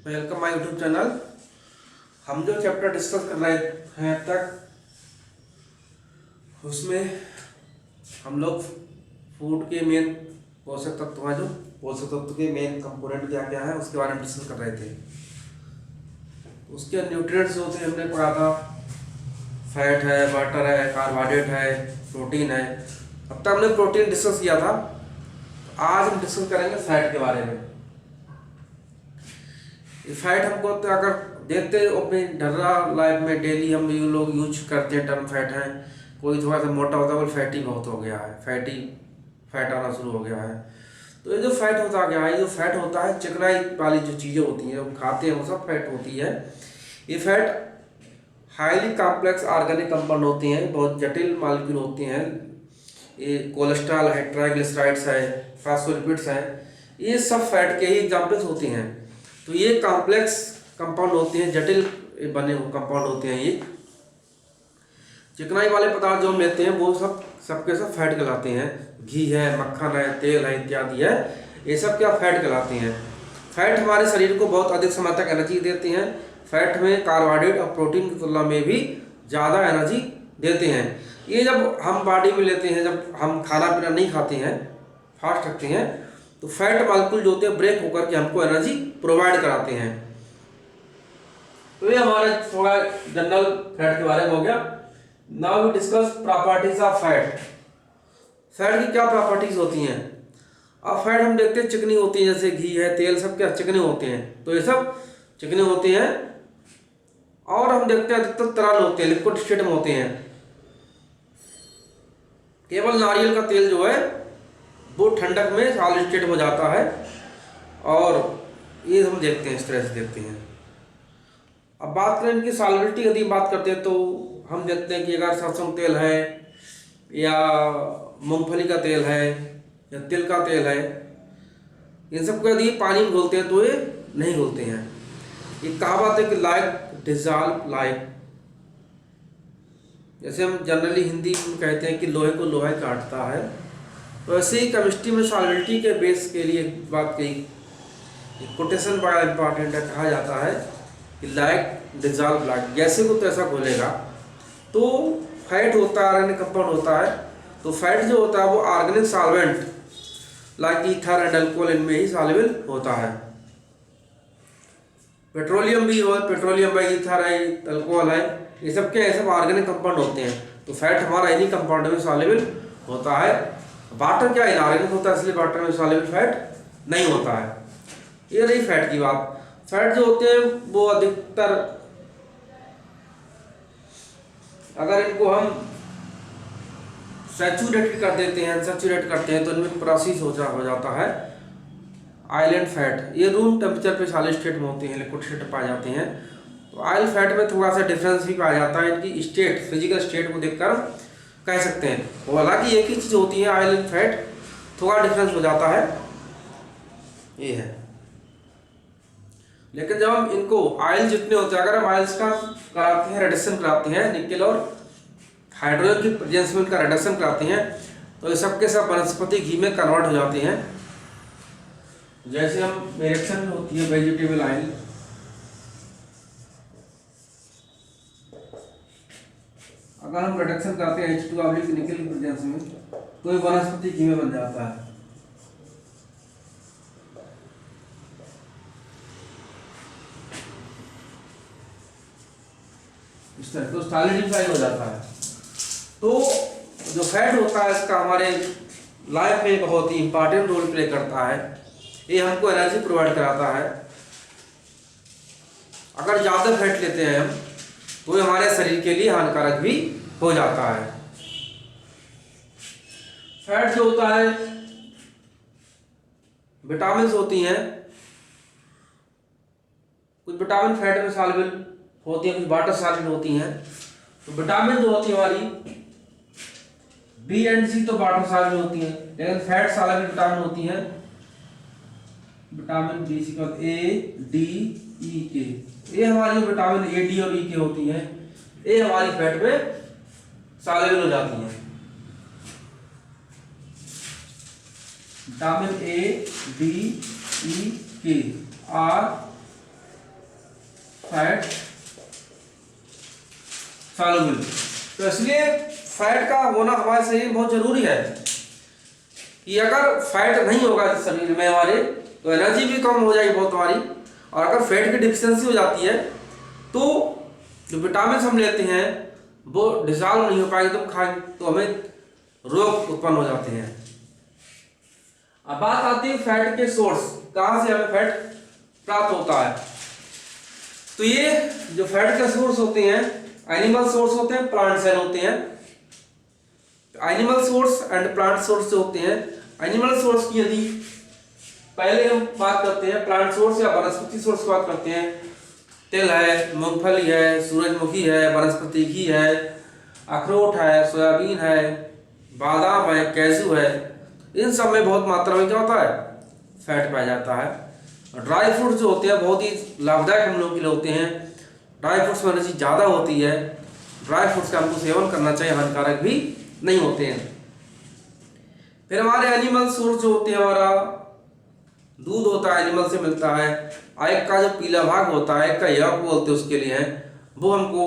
Welcome my YouTube channel. हम जो chapter discuss कर रहे हैं अब तक उसमें हम लोग फूड के मेन पोषक तत्व हैं, जो पोषक तत्व के मेन कंपोनेंट क्या क्या है उसके बारे में डिस्कस कर रहे थे। उसके न्यूट्रिएंट्स होते हैं, हमने पढ़ा था फैट है, बटर है, कार्बोहाइड्रेट है, प्रोटीन है। अब तक हमने प्रोटीन डिस्कस किया था, आज हम डिस्कस करेंगे फैट के बारे में। फैट हमको तो अगर देखते अपनी ढर्रा लाइफ में डेली हम ये लोग यूज करते हैं टर्म फैट है। कोई थोड़ा सा मोटा होता है वो फैटी बहुत हो गया है, फैट आना शुरू हो गया है। तो ये जो फैट होता गया है, ये जो फैट होता है चिकनाई वाली जो चीज़ें होती हैं हम खाते हैं वो सब फैट होती है। ये fat highly complex organic compound होती हैं, बहुत जटिल मॉलिक्यूल होती हैं। ये कोलेस्ट्रॉल है, ट्राइग्लिसराइड्स है, फॉस्फोलिपिड्स हैं, ये सब फैट के ही एग्जाम्पल्स होती हैं। तो ये कॉम्प्लेक्स कंपाउंड होते हैं, जटिल बने हुए कंपाउंड होते हैं। ये चिकनाई वाले पदार्थ जो हम लेते हैं वो सबके सब फैट कहलाते हैं। घी है, मक्खन है, तेल है इत्यादि है, ये सब क्या फैट कहलाते हैं। फैट हमारे शरीर को बहुत अधिक समय तक एनर्जी देते हैं। फैट में कार्बोहाइड्रेट और प्रोटीन की तुलना में भी ज़्यादा एनर्जी देते हैं। ये जब हम बॉडी में लेते हैं, जब हम खाना पीना नहीं खाते हैं, फास्ट रखते हैं, तो फैट मॉलिक्यूल जो होते हैं ब्रेक होकर के हमको एनर्जी प्रोवाइड कराते हैं। तो ये हमारा थोड़ा जनरल फैट के बारे में हो गया। Now we discuss properties of fat. Fat की क्या प्रॉपर्टीज होती हैं। अब फैट हम देखते हैं चिकनी होती है, जैसे घी है, तेल, सब क्या चिकने होते हैं। तो ये सब चिकने होते हैं। और हम देखते हैं अधिकतर तरल होते हैं, लिक्विड स्टेट में होते हैं। केवल नारियल का तेल जो है वो ठंडक में सॉलिड स्टेट में जाता है, और ये हम देखते हैं, इस तरह से देखते हैं। अब बात करें इनकी सॉलिबिलिटी, यदि बात करते हैं तो हम देखते हैं कि अगर सरसों तेल है या मूंगफली का तेल है या तिल का तेल है, इन सबको यदि पानी में घोलते हैं तो ये नहीं घुलते हैं। ये कहावत है कि लाइक डिजॉल्व लाइक, जैसे हम जनरली हिंदी में कहते हैं कि लोहे को लोहा काटता है, तो ऐसे ही केमिस्ट्री में सॉलिबिलिटी के बेस के लिए बात कही, कोटेशन बड़ा इंपॉर्टेंट है। कहा जाता है कि लाइक डिजॉल्व लाइक, जैसे को तैसा घोलेगा। तो फैट होता है, ऑर्गेनिक कंपाउंड होता है। तो फैट जो होता है वो organic solvent like ether and alcohol, इनमें ही सॉल्युबल होता है। पेट्रोलियम भी हो, पेट्रोलियम है, ईथर है, अल्कोहल है, ये सब क्या है, सब ऑर्गेनिक कंपाउंड होते हैं। तो फैट हमारा इन्हीं कंपाउंड में सॉल्युबल होता है। वाटर क्या इनऑर्गेनिक होता है, इसलिए वाटर में सॉल्युबल फैट नहीं होता है। ये रही फैट की बात। फैट जो होते हैं वो अधिकतर, अगर इनको हम सैचुरेट कर देते हैं, अनसैचुरेट करते हैं, तो इनमें प्रोसेस हो जाता है आइलैंड फैट। ये रूम टेम्परेचर पे सॉलिड स्टेट में होते हैं, लिक्विड स्टेट में पाए जाते हैं। तो आयल फैट में थोड़ा सा डिफरेंस भी पाया जाता है, इनकी स्टेट, फिजिकल स्टेट को देखकर कह सकते हैं। वो हालांकि एक ही चीज़ होती है, आयल एंड फैट, थोड़ा डिफरेंस हो जाता है, ये है। लेकिन जब हम इनको आयल जितने होते हैं, अगर हम आयल्स का कराते हैं, रिडक्शन कराते हैं, निकेल और हाइड्रोजन की प्रेजेंस में इनका रिडक्शन कराते हैं, तो ये सब के सब वनस्पति घी में कन्वर्ट हो जाते हैं। जैसे हम रिएक्शन में होती है वेजिटेबल ऑयल, अगर हम रिडक्शन करते हैं H2 निकेल की प्रेजेंस में, तो ये वनस्पति घी में बन जाता है। इस तरह तो सॉलिडिफाई हो जाता है। तो जो फैट होता है इसका हमारे लाइफ में बहुत ही इंपॉर्टेंट रोल प्ले करता है। ये हमको एनर्जी प्रोवाइड कराता है। अगर ज़्यादा फैट लेते हैं हम, तो ये हमारे शरीर के लिए हानिकारक भी हो जाता है। फैट जो होता है, विटामिन होती हैं, कुछ विटामिन फैट में सॉल्युबल होती हैं, कुछ वाटर सॉल्युबल होती हैं। तो विटामिन जो होती है हमारी बी एंड सी, तो वाटर सॉल्युबल होती हैं, लेकिन फैट सॉल्युबल विटामिन होती हैं। विटामिन बी सी का ए डी ई के, ये हमारी विटामिन ए डी और ई के होती हैं, ये हमारी फैट में सॉल्युबल हो जाती हैं। विटामिन ए डी ई के आर फैट सॉल्युबल। तो इसलिए फैट का होना हमारे शरीर में बहुत जरूरी है कि अगर फैट नहीं होगा शरीर में हमारे तो एनर्जी भी कम हो जाएगी बहुत हमारी, और अगर फैट की डिफिशियंसी हो जाती है तो जो विटामिन हम लेते हैं वो डिसॉल्व नहीं हो पाएगी, तो खाएं तो हमें रोग उत्पन्न हो जाते हैं। अब बात आती है फैट के सोर्स, कहाँ से हमें फैट प्राप्त होता है। तो ये जो फैट के सोर्स होते हैं एनिमल सोर्स होते हैं, प्लांट सेल होते हैं। Animal source and plant source जो होते हैं, एनिमल सोर्स की यदि पहले हम बात करते हैं, प्लांट सोर्स या वनस्पति सोर्स की बात करते हैं, तिल है, मूंगफली है, सूरजमुखी है, वनस्पति घी है, अखरोट है, सोयाबीन है, बादाम है, कैशू है, इन सब में बहुत मात्रा में क्या होता है फैट पाया जाता है। और ड्राई फ्रूट्स जो होते हैं बहुत ही लाभदायक हम लोग के लिए होते हैं, ड्राई फ्रूट्स में एनर्जी ज़्यादा होती है, ड्राई फ्रूट्स का हमको सेवन करना चाहिए, हानिकारक भी नहीं होते हैं। फिर हमारे एनिमल सोर्स जो होते हैं, हमारा दूध होता है एनिमल से मिलता है, एग का जो पीला भाग होता है, एग का यॉक बोलते हैं उसके लिए है, वो हमको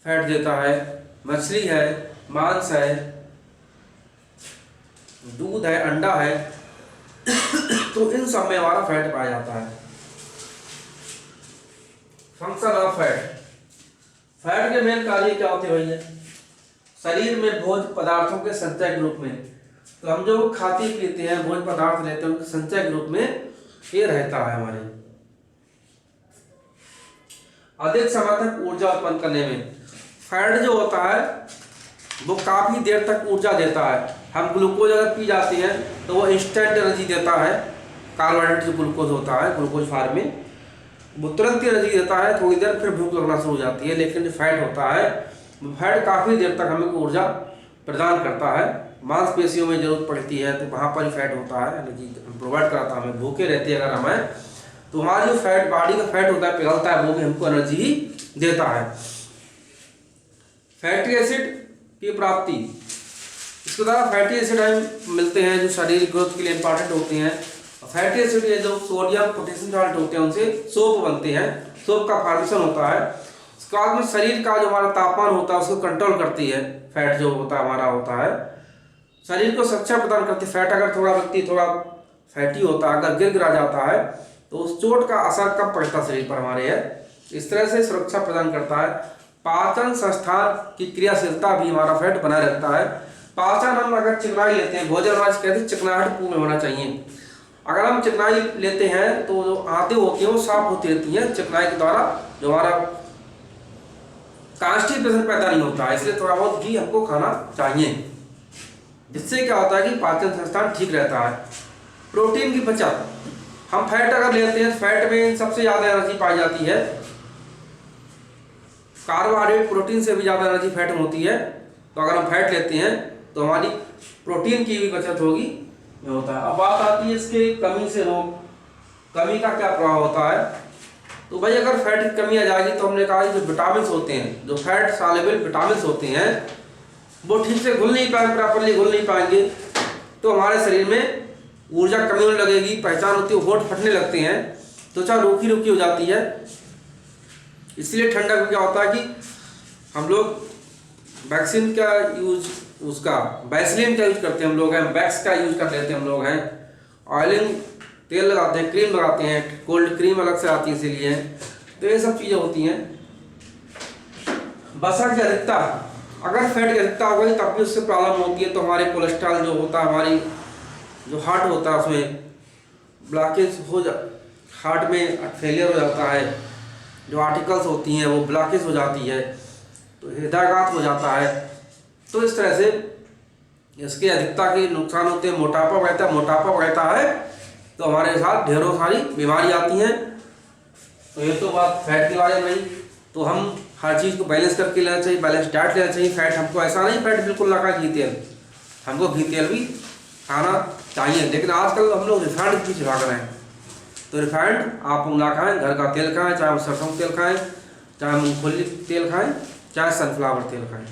फैट देता है। मछली है, मांस है, दूध है, अंडा है, तो इन सब में हमारा फैट पाया जाता है। फंक्शन ऑफ फैट, फैट के मेन कार्य क्या होते हैं भैया, शरीर में भोज्य पदार्थों के संचय के रूप में, तो हम जो खाते पीते हैं भोज्य पदार्थ लेते हैं उनके संचय के रूप में ये रहता है हमारे, अधिक समय तक ऊर्जा उत्पन्न करने में। फैट जो होता है वो काफी देर तक ऊर्जा देता है। हम ग्लूकोज अगर पी जाते हैं तो वो इंस्टेंट एनर्जी देता है, कार्बोहाइड्रेट जो ग्लूकोज होता है ग्लूकोज फॉर्म में, वो तुरंत एनर्जी देता है, थोड़ी देर फिर भूख लगना शुरू हो जाती है। लेकिन जो फैट होता है वो फैट काफ़ी देर तक हमें ऊर्जा प्रदान करता है। मांसपेशियों में जरूरत पड़ती है तो वहाँ पर ही फैट होता है, एनर्जी प्रोवाइड कराता है, हमें भूखे रहते हैं अगर हमें, तो हमारा जो फैट बॉडी का फैट होता है पिघलता है, वो भी हमको एनर्जी ही देता है। फैटी एसिड की प्राप्ति, इसके द्वारा फैटी एसिड हमें मिलते हैं जो शरीर ग्रोथ के लिए इंपॉर्टेंट होते हैं। फैटी एसिड ये जो सोडियम पोटेशियम साल्ट होते हैं उनसे सोप बनते हैं, सोप का फॉर्मेशन होता है। उसके बाद में शरीर का जो हमारा तापमान होता है उसको कंट्रोल करती है, फैट जो होता है हमारा होता है, शरीर को सुरक्षा प्रदान करती है। फैट अगर थोड़ा व्यक्ति थोड़ा फैटी होता है, अगर गिर गिरा जाता है तो उस चोट का असर कम पड़ता है शरीर पर हमारे है, इस तरह से सुरक्षा प्रदान करता है। पाचन संस्थान की क्रियाशीलता भी हमारा फैट बना रहता है। पाचन हम अगर चिकनाई लेते हैं, भोजन आज कहते हैं चिकनाहट पूर्ण होना चाहिए। अगर हम चिकनाई लेते हैं तो जो आंतें होती हैं वो साफ होती रहती हैं, चिकनाई के द्वारा जो हमारा कॉन्स्टिपेशन पैदा नहीं होता है, इसलिए थोड़ा बहुत घी हमको खाना चाहिए, जिससे क्या होता है कि पाचन संस्थान ठीक रहता है। प्रोटीन की बचत, हम फैट अगर लेते हैं फैट में सबसे ज़्यादा एनर्जी पाई जाती है, कार्बोहाइड्रेट प्रोटीन से भी ज़्यादा एनर्जी फैट में होती है। तो अगर हम फैट लेते हैं तो हमारी प्रोटीन की भी बचत होगी, ये होता है। अब बात आती है इसके कमी से रोग, कमी का क्या प्रभाव होता है। तो भाई अगर फैट की कमी आ जाएगी तो हमने कहा जो विटामिन होते हैं, जो फैट सॉल्युबल विटामिन होते हैं वो ठीक से घुल नहीं पाएंगे, प्रॉपरली घुल नहीं पाएंगे, तो हमारे शरीर में ऊर्जा कमी होने लगेगी, पहचान होती है, होंठ फटने लगते हैं, त्वचा रूखी रूखी हो जाती है। इसलिए ठंडक में क्या होता है कि हम लोग वैक्सीन का यूज, उसका वैसलीन का यूज करते हैं हम लोग हैं, वैक्स का यूज कर लेते हैं हम लोग हैं, ऑयलिंग तेल लगाते हैं, क्रीम लगाते हैं, कोल्ड क्रीम अलग से आती है इसीलिए, तो ये सब चीज़ें होती हैं। वसा की अधिकता, अगर फैट की अधिकता हो गई तब भी उससे प्रॉब्लम होती है। तो हमारे कोलेस्ट्रॉल जो होता है, हमारी जो हार्ट होता है उसमें ब्लॉकेज हो हार्ट में फेलियर हो जाता है, जो आर्टिकल्स होती हैं वो ब्लॉकेज हो जाती है, तो हृदयाघात हो जाता है। तो इस तरह से इसके अधिकता के नुकसान होते हैं। मोटापा बढ़ता है तो हमारे साथ ढेरों सारी बीमारी आती हैं। तो ये तो बात फैट के बारे में, तो हम हर चीज़ को बैलेंस करके लेना चाहिए, बैलेंस डाइट लेना चाहिए। फैट हमको ऐसा नहीं फैट बिल्कुल ना खाए, घी तेल, हमको घी तेल भी खाना चाहिए, लेकिन आजकल हम लोग रिफाइंड के पीछे भाग रहे हैं। तो रिफाइंड आप ना खाएं, घर का तेल खाएं, चाहे सरसों तेल खाएं, चाहे मूंगफली तेल खाएं, चाहे सनफ्लावर तेल खाएं।